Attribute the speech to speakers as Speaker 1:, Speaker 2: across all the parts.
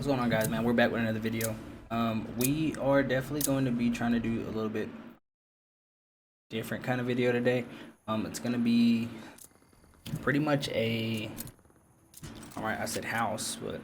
Speaker 1: What's going on, guys, man? We're back with another video. We are definitely going to be trying to do a little bit different kind of video today. It's going to be pretty much a, all right, I said house, but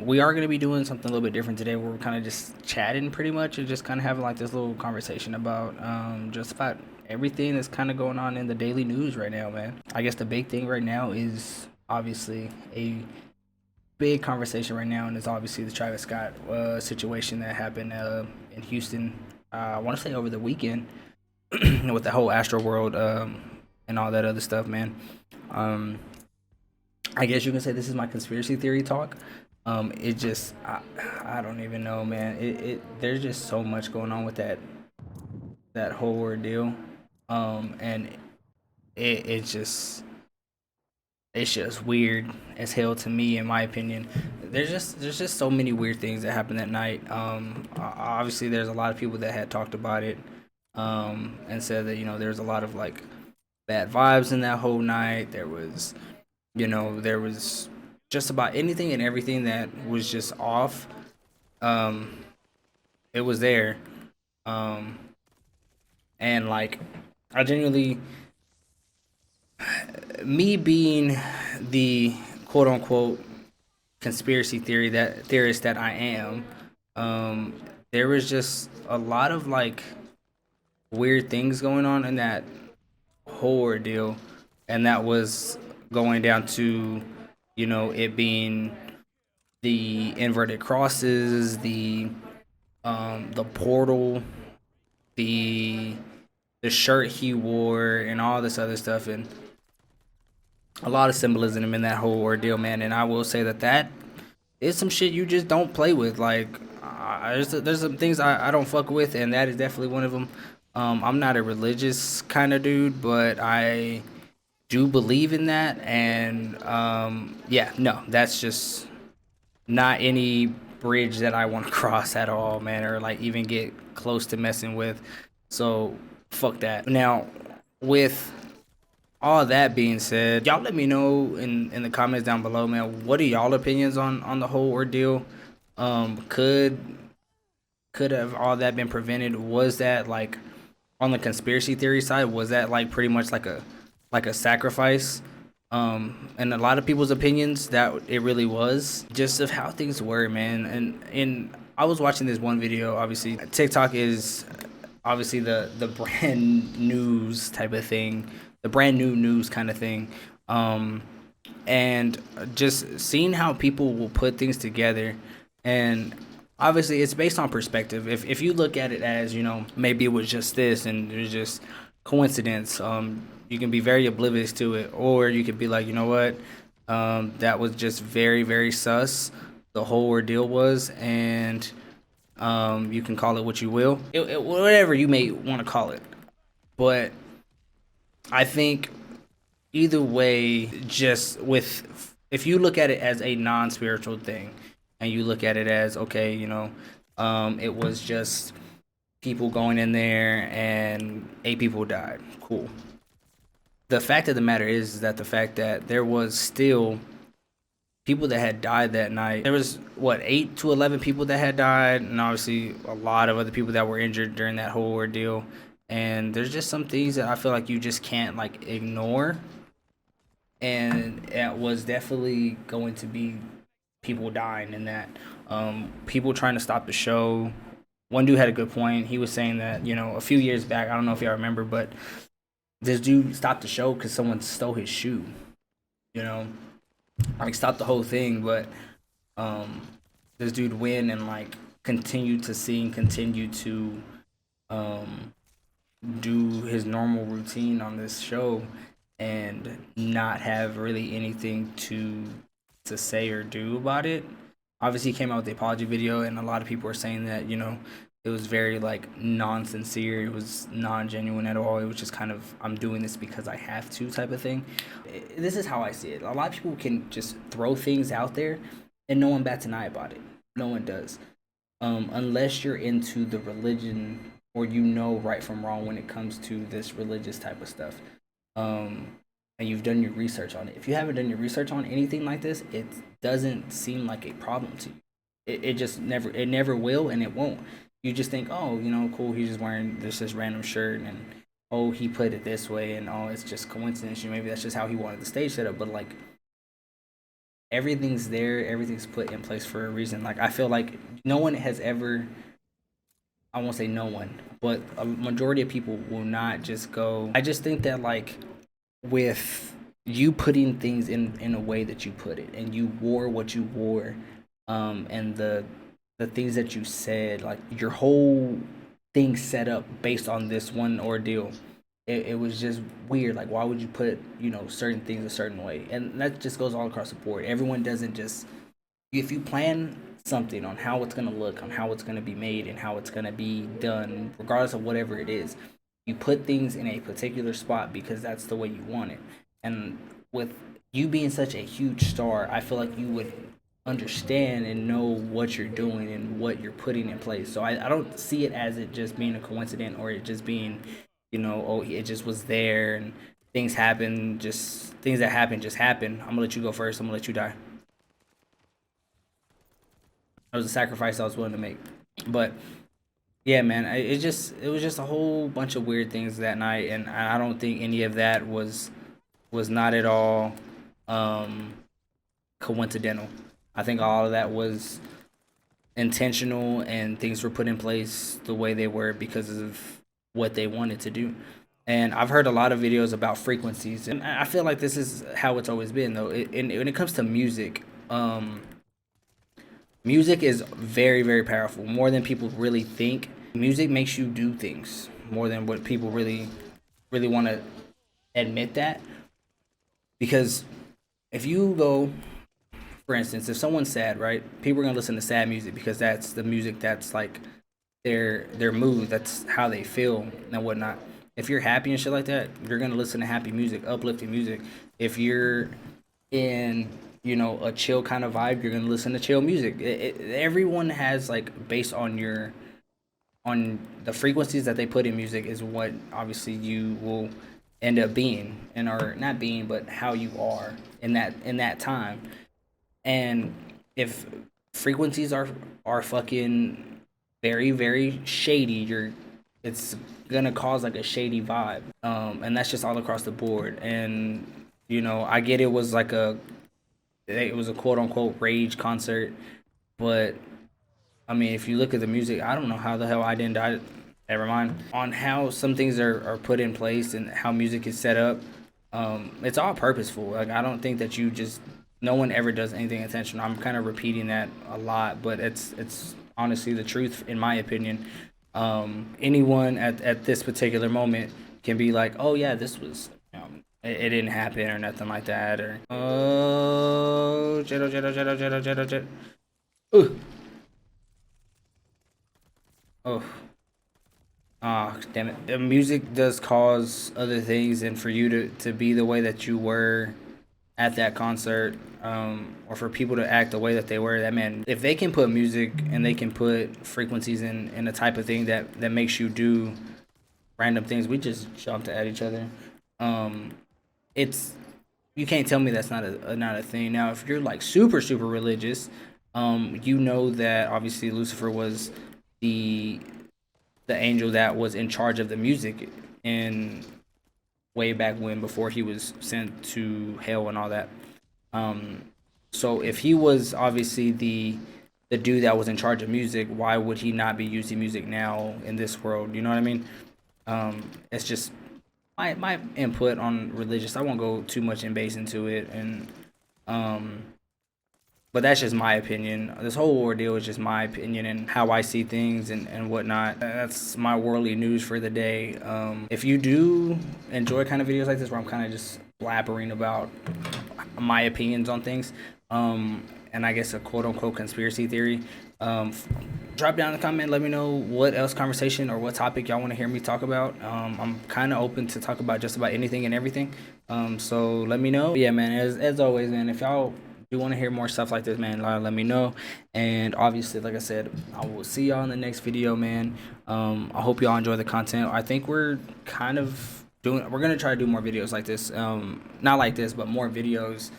Speaker 1: we are going to be doing something a little bit different today, where we're kind of just chatting pretty much and just kind of having like this little conversation about just about everything that's kind of going on in the daily news right now, man. I guess the big thing right now is obviously a big conversation right now, and it's obviously the Travis Scott situation that happened in Houston. I want to say over the weekend with the whole Astro World and all that other stuff, man. I guess you can say this is my conspiracy theory talk. It just I don't even know, man. There's just so much going on with that whole ordeal, and it's just weird as hell to me, in my opinion. There's just so many weird things that happened that night. Obviously there's a lot of people that had talked about it, and said that there's a lot of like bad vibes in that whole night. There was just about anything and everything that was just off. It was there, um, and like I genuinely, me being the quote unquote conspiracy theorist that I am, there was just a lot of like weird things going on in that whole ordeal, and that was going down to it being the inverted crosses, the portal, the the shirt he wore, and all this other stuff, and a lot of symbolism in that whole ordeal, man. And I will say that is some shit you just don't play with. Like, there's some things I don't fuck with, and that is definitely one of them. I'm not a religious kind of dude, but I do believe in that, and yeah, no, that's just not any bridge that I want to cross at all, man, or like even get close to messing with. So fuck that. Now, with all that being said, y'all let me know in the comments down below, man. What are y'all opinions on the whole ordeal? Could have all that been prevented? Was that like on the conspiracy theory side? Was that like pretty much like a sacrifice? And a lot of people's opinions that it really was just of how things were, man. And I was watching this one video. Obviously, TikTok is obviously the brand news type of thing, the brand new news kind of thing. And just seeing how people will put things together, and obviously it's based on perspective. If you look at it as maybe it was just this and it was just coincidence, you can be very oblivious to it, or you could be like, you know what, that was just very very sus, the whole ordeal was, and you can call it what you will, whatever you may want to call it. But I think either way, just with, if you look at it as a non-spiritual thing, and you look at it as, okay, it was just people going in there and 8 people died, cool. The fact of the matter is that the fact that there was still people that had died that night. There was what, 8 to 11 people that had died, and obviously a lot of other people that were injured during that whole ordeal. And there's just some things that I feel like you just can't like ignore, and it was definitely going to be people dying in that. People trying to stop the show. One dude had a good point. He was saying that a few years back, I don't know if y'all remember, but this dude stopped the show because someone stole his shoe. Like, stopped the whole thing, but this dude went and like continued to sing, continued to do his normal routine on this show, and not have really anything to say or do about it. Obviously, he came out with the apology video, and a lot of people are saying that it was very like non-sincere, it was non-genuine at all. It was just kind of, I'm doing this because I have to type of thing. This is how I see it. A lot of people can just throw things out there and no one bats an eye about it. No one does, unless you're into the religion, or right from wrong when it comes to this religious type of stuff, and you've done your research on it. If you haven't done your research on anything like this, it doesn't seem like a problem to you. it just never will, and it won't. You just think, oh, cool, he's just wearing this random shirt, and oh, he put it this way, and oh, it's just coincidence. Maybe that's just how he wanted the stage set up. But like, everything's there, everything's put in place for a reason. Like, I feel like no one has ever, I won't say no one, but a majority of people will not just go. I just think that, like, with you putting things in a way that you put it, and you wore what you wore, and the things that you said, like your whole thing set up based on this one ordeal. It was just weird. Like, why would you put certain things a certain way? And that just goes all across the board. Everyone doesn't just, if you plan something on how it's going to look, on how it's going to be made, and how it's going to be done, regardless of whatever it is, you put things in a particular spot because that's the way you want it. And with you being such a huge star, I feel like you would understand and know what you're doing and what you're putting in place. So I don't see it as it just being a coincidence, or it just being, oh, it just was there and things happen, just things that happen just happen. I'm gonna let you go first. I'm gonna let you die. That was a sacrifice I was willing to make. But yeah, man, it was just a whole bunch of weird things that night, and I don't think any of that was not at all coincidental. I think all of that was intentional, and things were put in place the way they were because of what they wanted to do. And I've heard a lot of videos about frequencies, and I feel like this is how it's always been, though. When it comes to music, music is very, very powerful, more than people really think. Music makes you do things more than what people really, really want to admit that. Because if you go, for instance, if someone's sad, right? People are gonna listen to sad music because that's the music that's like their mood. That's how they feel and whatnot. If you're happy and shit like that, you're gonna listen to happy music, uplifting music. If you're in a chill kind of vibe, you're gonna listen to chill music. Everyone has, like, based on the frequencies that they put in music is what obviously you will end up being, and or not being, but how you are in that time. And if frequencies are fucking very, very shady, it's gonna cause like a shady vibe. And that's just all across the board. And I get it was a quote unquote rage concert, but I mean, if you look at the music, I don't know how the hell I didn't die. Never mind. On how some things are put in place and how music is set up, it's all purposeful. Like, I don't think that no one ever does anything intentional. I'm kind of repeating that a lot, but it's honestly the truth in my opinion. Anyone at this particular moment can be like, oh yeah, this was, it didn't happen or nothing like that, or oh, jet. Ooh. Oh. Ah, damn it. The music does cause other things, and for you to be the way that you were at that concert, or for people to act the way that they were, that man, if they can put music and they can put frequencies in a type of thing that makes you do random things. We just jumped at each other. It's, you can't tell me that's not a thing. Now, if you're like super, super religious, that obviously Lucifer was the angel that was in charge of the music in way back when, before he was sent to hell and all that. So if he was obviously the dude that was in charge of music, why would he not be using music now in this world? You know what I mean? It's just my input on religious. I won't go too much in base into it, and but that's just my opinion. This whole ordeal is just my opinion and how I see things and whatnot. That's my worldly news for the day. If you do enjoy kind of videos like this where I'm kind of just blabbering about my opinions on things, and I guess a quote-unquote conspiracy theory, drop down in the comment, let me know what else conversation or what topic y'all want to hear me talk about. I'm kind of open to talk about just about anything and everything, so let me know. But yeah, man, as always, man, if y'all do want to hear more stuff like this, man, let me know. And obviously, like I said, I will see y'all in the next video, man. I hope y'all enjoy the content. I think we're gonna try to do more videos like this, not like this, but more videos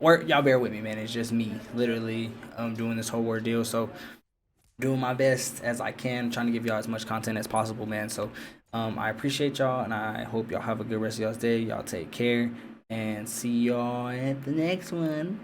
Speaker 1: Or y'all bear with me, man. It's just me, literally, doing this whole ordeal. So doing my best as I can, trying to give y'all as much content as possible, man. So I appreciate y'all, and I hope y'all have a good rest of y'all's day. Y'all take care, and see y'all at the next one.